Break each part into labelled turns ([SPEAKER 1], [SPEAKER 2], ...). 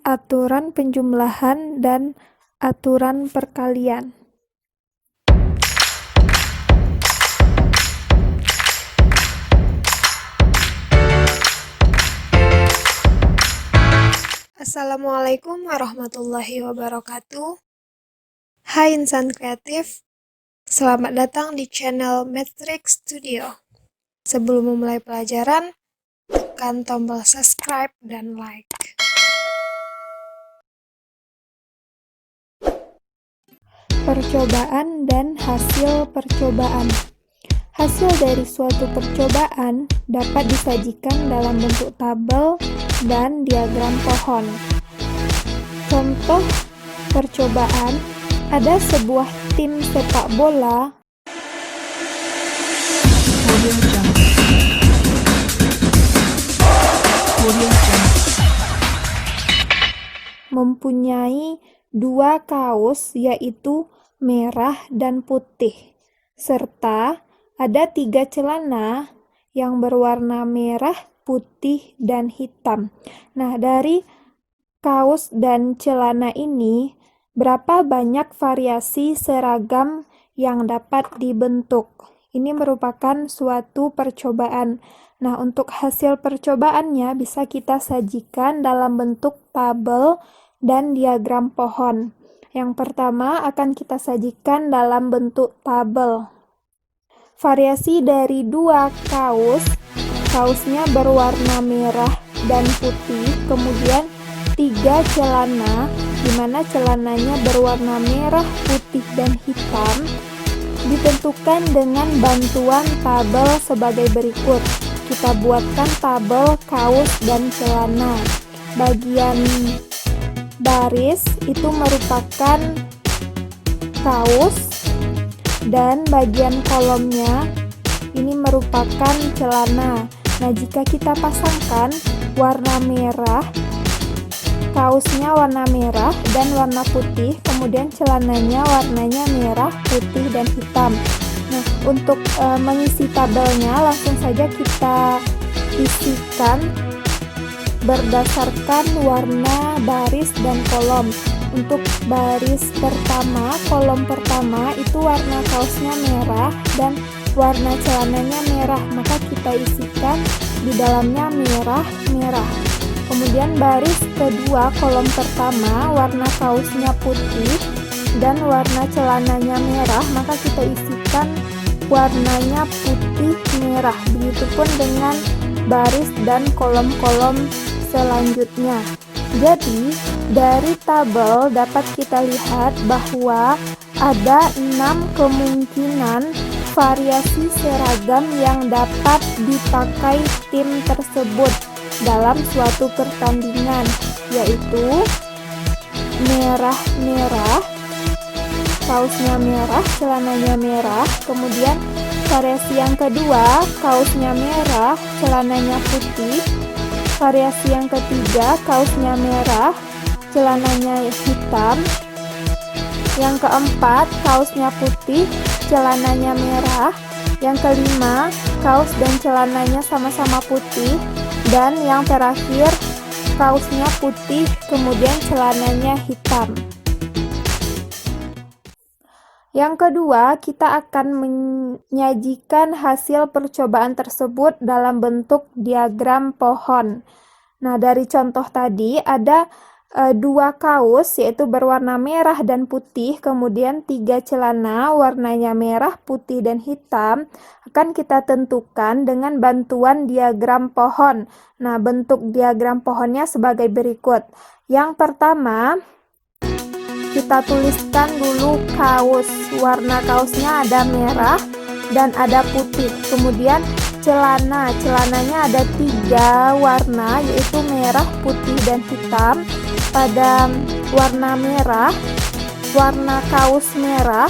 [SPEAKER 1] aturan penjumlahan dan aturan perkalian. Assalamualaikum warahmatullahi wabarakatuh. Hai insan kreatif, selamat datang di channel Matrix Studio. Sebelum memulai pelajaran, tekan tombol subscribe dan like. Percobaan dan hasil percobaan. Hasil dari suatu percobaan dapat disajikan dalam bentuk tabel dan diagram pohon. Contoh percobaan, ada sebuah tim sepak bola mempunyai dua kaos, yaitu merah dan putih, serta ada 3 celana yang berwarna merah, putih, dan hitam. Nah, dari kaos dan celana ini, berapa banyak variasi seragam yang dapat dibentuk? Ini merupakan suatu percobaan. Nah, untuk hasil percobaannya bisa kita sajikan dalam bentuk tabel dan diagram pohon. Yang pertama akan kita sajikan dalam bentuk tabel. Variasi dari 2 kaos, kaosnya berwarna merah dan putih, kemudian 3 celana, di mana celananya berwarna merah, putih, dan hitam, ditentukan dengan bantuan tabel sebagai berikut. Kita buatkan tabel kaos dan celana. Bagian baris itu merupakan kaos, dan bagian kolomnya ini merupakan celana. Nah, jika kita pasangkan warna merah, kaosnya warna merah dan warna putih, kemudian celananya warnanya merah, putih, dan hitam. Nah, untuk mengisi tabelnya langsung saja kita isikan berdasarkan warna baris dan kolom. Untuk baris pertama, kolom pertama itu warna kaosnya merah dan warna celananya merah, maka kita isikan di dalamnya merah. Kemudian baris kedua, kolom pertama, warna kaosnya putih dan warna celananya merah, maka kita isikan warnanya putih merah. Begitupun dengan baris dan kolom-kolom selanjutnya. Jadi, dari tabel dapat kita lihat bahwa ada 6 kemungkinan variasi seragam yang dapat dipakai tim tersebut dalam suatu pertandingan, yaitu merah, kaosnya merah, celananya merah. Kemudian variasi yang kedua, kaosnya merah, celananya putih. Variasi yang ketiga, kaosnya merah, celananya hitam. Yang keempat, kaosnya putih, celananya merah. Yang kelima, kaos dan celananya sama-sama putih. Dan yang terakhir, kaosnya putih, kemudian celananya hitam. Yang kedua, kita akan menyajikan hasil percobaan tersebut dalam bentuk diagram pohon. Nah, dari contoh tadi ada 2 kaos, yaitu berwarna merah dan putih, kemudian 3 celana warnanya merah, putih, dan hitam, akan kita tentukan dengan bantuan diagram pohon. Nah, bentuk diagram pohonnya sebagai berikut. Yang pertama, kita tuliskan dulu kaos. Warna kaosnya ada merah dan ada putih. Kemudian celananya ada 3 warna, yaitu merah, putih, dan hitam. Pada warna merah, warna kaos merah,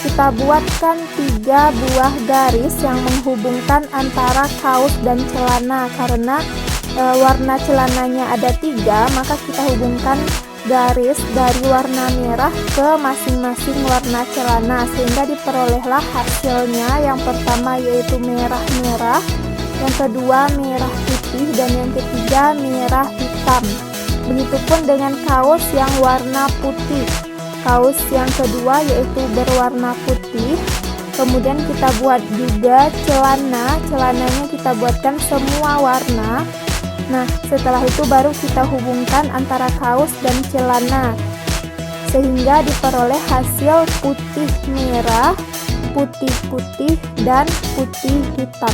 [SPEAKER 1] kita buatkan 3 buah garis yang menghubungkan antara kaos dan celana. Karena warna celananya ada 3, maka kita hubungkan garis dari warna merah ke masing-masing warna celana, sehingga diperolehlah hasilnya. Yang pertama yaitu merah-merah, yang kedua merah putih, dan yang ketiga merah hitam. Begitupun dengan kaos yang warna putih. Kaos yang kedua yaitu berwarna putih. Kemudian kita buat juga celananya kita buatkan semua warna. Nah, setelah itu baru kita hubungkan antara kaos dan celana sehingga diperoleh hasil putih merah, putih putih, dan putih hitam.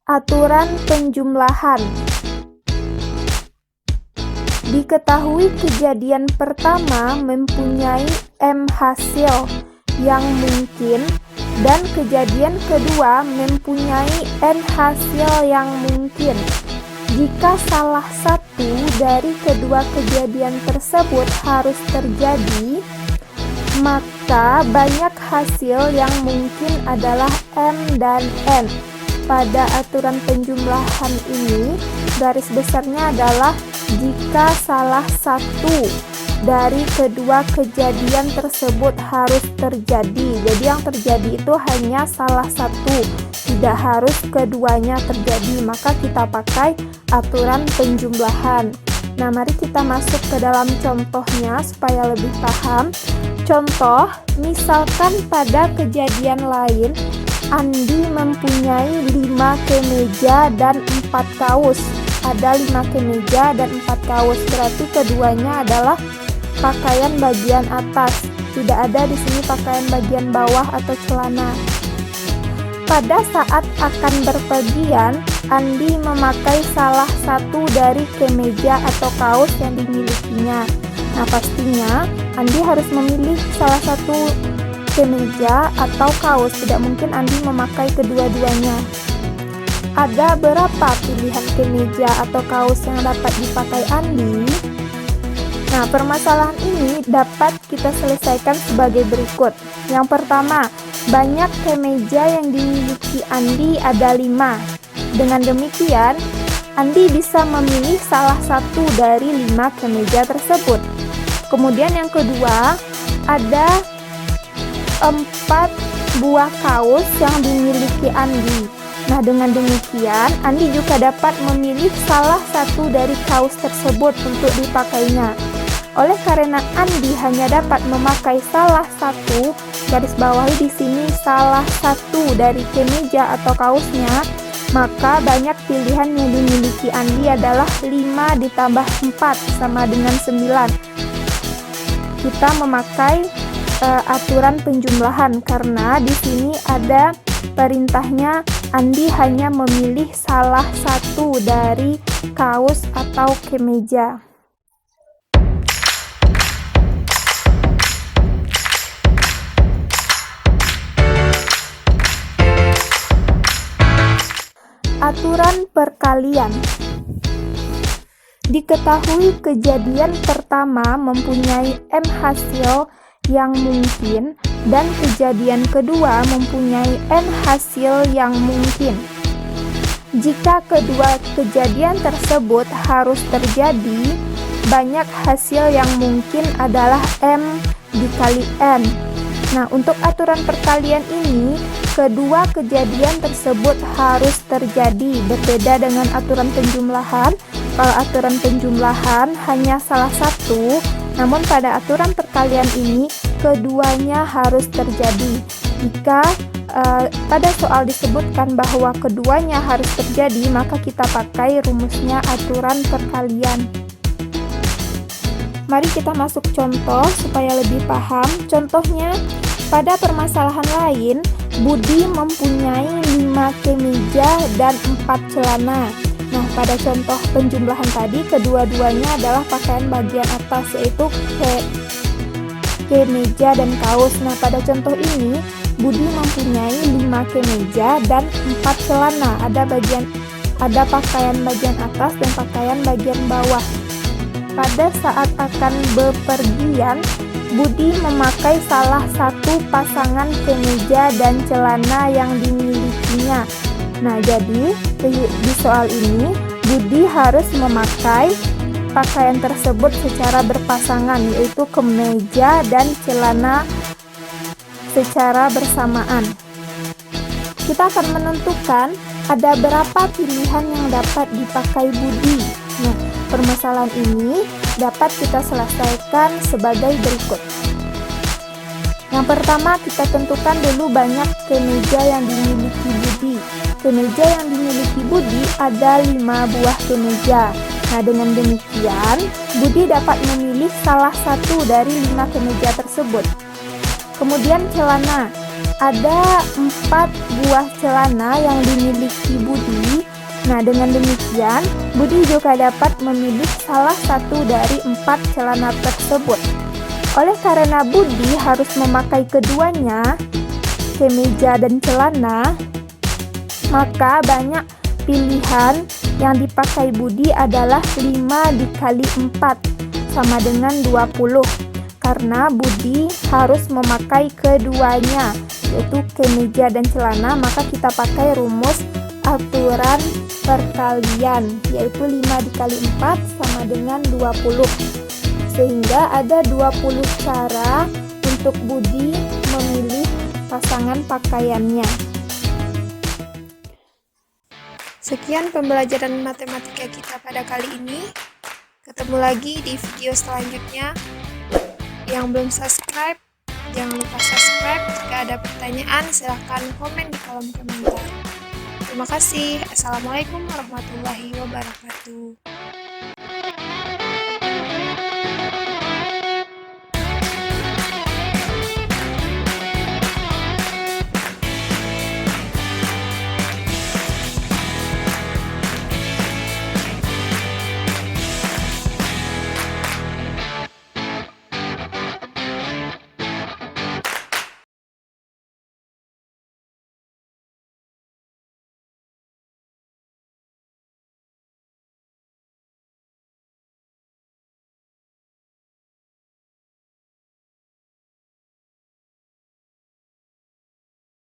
[SPEAKER 1] Aturan penjumlahan. Diketahui kejadian pertama mempunyai M hasil yang mungkin dan kejadian kedua mempunyai N hasil yang mungkin. Jika salah satu dari kedua kejadian tersebut harus terjadi, maka banyak hasil yang mungkin adalah M dan N. Pada aturan penjumlahan ini, garis besarnya adalah jika salah satu dari kedua kejadian tersebut harus terjadi. Jadi yang terjadi itu hanya salah satu, tidak harus keduanya terjadi. Maka kita pakai aturan penjumlahan. Nah, mari kita masuk ke dalam contohnya supaya lebih paham. Contoh, misalkan pada kejadian lain, Andi mempunyai 5 kemeja dan 4 kaos. Ada 5 kemeja dan 4 kaos, berarti keduanya adalah pakaian bagian atas. Tidak ada di sini pakaian bagian bawah atau celana. Pada saat akan berpergian, Andi memakai salah satu dari kemeja atau kaos yang dimilikinya. Nah, pastinya Andi harus memilih salah satu kemeja atau kaos, tidak mungkin Andi memakai kedua-duanya. Ada berapa pilihan kemeja atau kaos yang dapat dipakai Andi? Nah, permasalahan ini dapat kita selesaikan sebagai berikut. Yang pertama, banyak kemeja yang dimiliki Andi ada 5. Dengan demikian, Andi bisa memilih salah satu dari 5 kemeja tersebut. Kemudian yang kedua, ada 4 buah kaos yang dimiliki Andi. Nah, dengan demikian Andi juga dapat memilih salah satu dari kaos tersebut untuk dipakainya. Oleh karena Andi hanya dapat memakai salah satu, garis bawahi di sini salah satu dari kemeja atau kaosnya, maka banyak pilihan yang dimiliki Andi adalah 5 ditambah 4 sama dengan 9. Kita memakai aturan penjumlahan karena di sini ada perintahnya Andi hanya memilih salah satu dari kaos atau kemeja. Aturan perkalian. Diketahui kejadian pertama mempunyai M hasil yang mungkin dan kejadian kedua mempunyai N hasil yang mungkin. Jika kedua kejadian tersebut harus terjadi, banyak hasil yang mungkin adalah M dikali N. Nah, untuk aturan perkalian ini, kedua kejadian tersebut harus terjadi. Berbeda dengan aturan penjumlahan. Kalau aturan penjumlahan hanya salah satu, namun pada aturan perkalian ini keduanya harus terjadi. Jika pada soal disebutkan bahwa keduanya harus terjadi, maka kita pakai rumusnya aturan perkalian. Mari kita masuk contoh supaya lebih paham. Contohnya, pada permasalahan lain, Budi mempunyai 5 kemeja dan 4 celana. Nah, pada contoh penjumlahan tadi, kedua-duanya adalah pakaian bagian atas, yaitu kemeja dan kaos. Nah, pada contoh ini, Budi mempunyai 5 kemeja dan 4 celana. Ada pakaian bagian atas dan pakaian bagian bawah. Pada saat akan bepergian, Budi memakai salah satu pasangan kemeja dan celana yang dimilikinya. Nah, jadi di soal ini Budi harus memakai pakaian tersebut secara berpasangan, yaitu kemeja dan celana secara bersamaan. Kita akan menentukan ada berapa pilihan yang dapat dipakai Budi. Nah, permasalahan ini dapat kita selesaikan sebagai berikut. Yang pertama, kita tentukan dulu banyak kemeja yang dimiliki Budi. Kemeja yang dimiliki Budi ada 5 buah kemeja. Nah, dengan demikian, Budi dapat memilih salah satu dari 5 kemeja tersebut. Kemudian celana. Ada 4 buah celana yang dimiliki Budi. Nah, dengan demikian, Budi juga dapat memilih salah satu dari 4 celana tersebut. Oleh karena Budi harus memakai keduanya, kemeja dan celana, maka banyak pilihan yang dipakai Budi adalah 5 dikali 4 sama dengan 20. Karena Budi harus memakai keduanya, yaitu kemeja dan celana, maka kita pakai rumus aturan perkalian, yaitu 5 dikali 4 sama dengan 20. Sehingga ada 20 cara untuk Budi memilih pasangan pakaiannya. Sekian pembelajaran matematika kita pada kali ini. Ketemu lagi di video selanjutnya. Yang belum subscribe, jangan lupa subscribe. Jika ada pertanyaan, silahkan komen di kolom komentar. Terima kasih. Assalamualaikum warahmatullahi wabarakatuh.